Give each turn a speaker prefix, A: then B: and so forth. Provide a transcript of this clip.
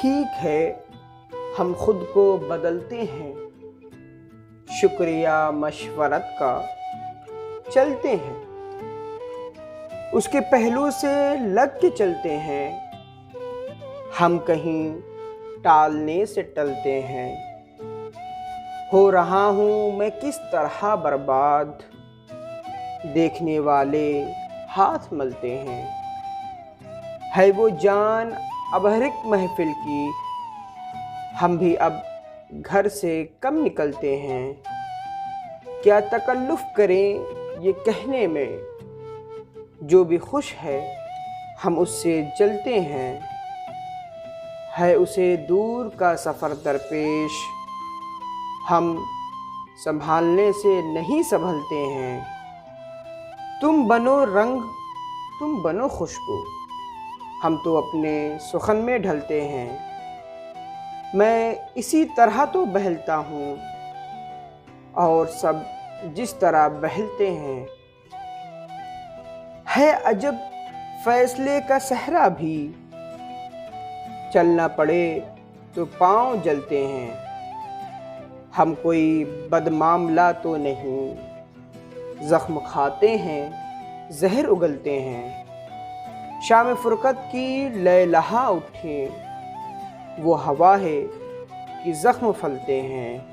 A: ठीक है, हम खुद को बदलते हैं, शुक्रिया मशवरत का चलते हैं, उसके पहलू से लग के चलते हैं, हम कहीं टालने से टलते हैं। हो रहा हूँ मैं किस तरह बर्बाद, देखने वाले हाथ मलते हैं। है वो जान अब हर एक महफिल की, हम भी अब घर से कम निकलते हैं। क्या तकल्लुफ़ करें ये कहने में, जो भी खुश है हम उससे जलते हैं। है उसे दूर का सफ़र दरपेश, हम संभालने से नहीं संभलते हैं। तुम बनो रंग, तुम बनो खुशबू, हम तो अपने सुखन में ढलते हैं। मैं इसी तरह तो बहलता हूँ और सब जिस तरह बहलते हैं। है अजब फैसले का सहरा भी, चलना पड़े तो पाँव जलते हैं। हम कोई बदमामला तो नहीं, ज़ख्म खाते हैं जहर उगलते हैं। शाम फ़ुरक़त की लहलहा उठे, वो हवा है कि ज़ख्म फलते हैं।